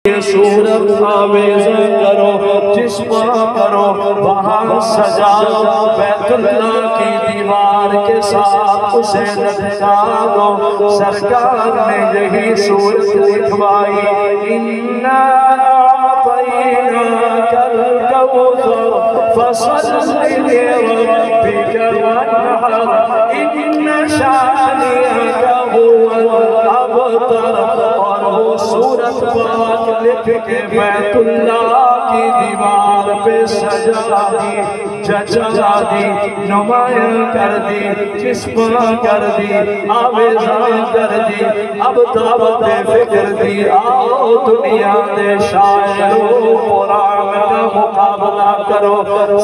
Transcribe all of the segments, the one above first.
یہ صورت آویزہ کرو، جسم کرو، وہاں سجاؤ، بیت اللہ کی دیوار کے ساتھ اسے لٹکا دو۔ سرکار نے یہی صورت لکھوائی، اِنَّا أَعْطَيْنَاكَ الْكَوْثَرَ فَصَلِّ لِرَبِّكَ وَانْحَرْ إِنَّ شَانِئَكَ هُوَ الْأَبْتَرُ۔ اور وہ صورت پاک لکھ کے بیت اللہ کی دیوار پہ سجا دی، جچا دی، نمایاں کر دی، جسم کر دی، آویزاں کر دی۔ اب دعوت فکر دی، آؤ دنیا دے شاعروں قرآن کا مقابلہ کرو،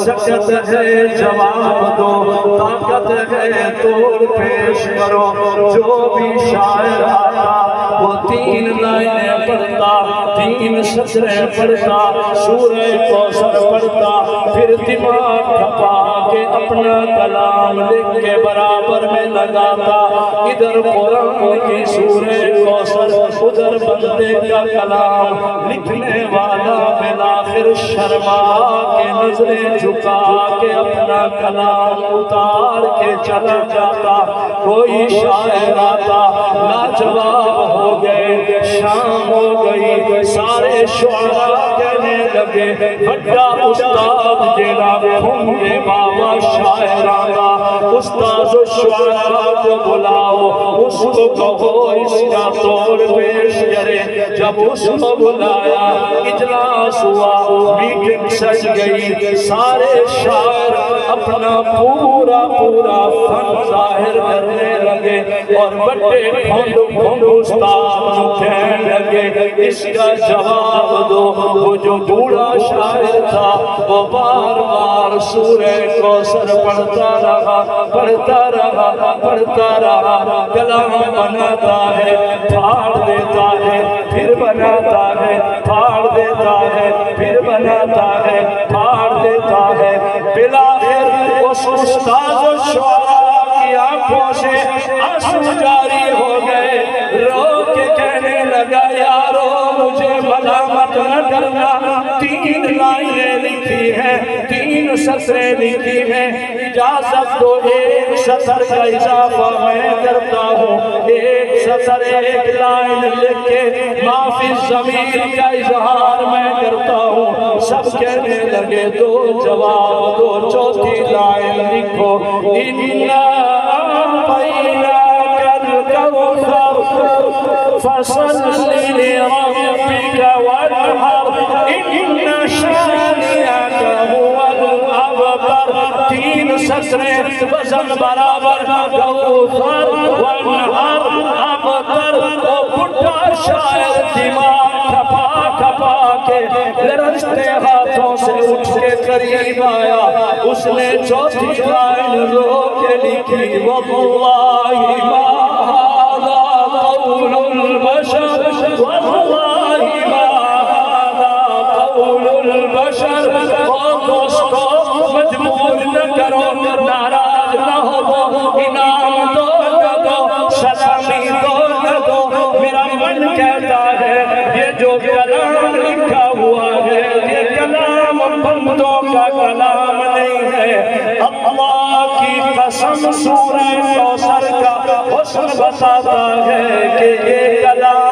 سکت ہے جواب دو، طاقت ہے توڑ پیش کرو۔ جو بھی شاعر آتا وہ 3 لائنیں پڑھتا، 3 سطریں پڑھتا، سورہ کوثر پڑھتا، پھر دماغ کھپا کے اپنا کلام لکھ کے برابر میں لگاتا۔ ادھر قرآن کی سورہ کوثر، ادھر بندے کا کلام، لکھنے والا بالآخر شرما کے نظریں جھکا کے اپنا کلام اتار کے چلا جاتا۔ کوئی شاعر آتا، لاجواب ہو گئے، شام ہو گئی، سارے شعراء کہنے لگے بڑا استاد جیڑا ہونگے بابا شاعراں دا، استاد و شعراء کو بلاؤ، اس کو کہو اس کا توڑ پیش کرے۔ جب اس کو بلایا، اجلاس ہوا، میٹنگ سج گئی، سارے شاعر اپنا پورا فن ظاہر کرنے لگے اور بڑے کھنڈ استاد کہنے لگے اس کا جواب دو۔ وہ جو بوڑھا شاعر تھا وہ بار بار سورہ کوثر پڑھتا رہا، کلام بناتا ہے، پھاڑ دیتا ہے، پھر بناتا ہے، پھاڑ دیتا ہے، پھر بناتا ہے، پھاڑ دیتا ہے۔ بالآخر اس استاد و شعراء کی آنکھوں سے آنسو جاری ہو گئے، رو کے کہنے لگا یارو مجھے ملامت نہ کرنا، 3 لائنیں لکھی ہیں، 3 سطریں لکھی ہیں، اجازت دو 1 سطر کا اضافہ میں کرتا ہوں، 1 سطر 1 لائن لکھ کے معافی ضمیر کا اظہار میں کرتا ہوں۔ سب کہنے لگے دو جواب دو، 4تھی لائن لکھو، اِنَّا أَعْطَيْنَاكَ الْكَوْثَرَ فَصَلِّ لِرَبِّكَ وَانْحَرْ إِنَّ شَانِئَكَ هُوَ الْأَبْتَرُ۔ 3 سطریں وزن برابر، کوثر وانحر ابتر۔ وہ بڑھا شاعر دماغ کھپا کے لرزتے ہاتھوں سے اٹھ کے قریب آیا، اس نے 4تھی لائن رو کے لکھی، وَاللَّهِ مَا هَذَا قَوْلُ الْبَشَرِ وَاللَّهِ مَا هَذَا قَوْلُ الْبَشَرِ۔ اور دوستو مجبور نہ کرو، ناراض نہ ہو، انعام دو نہ دو، سلامی دو نہ دو، میرا من کہتا ہے یہ جو کلام لکھا ہوا ہے یہ کلام بندوں کا کلام نہیں ہے۔ اللہ کی قسم سورہ کوثر کا حسن بتاتا ہے کہ یہ کلام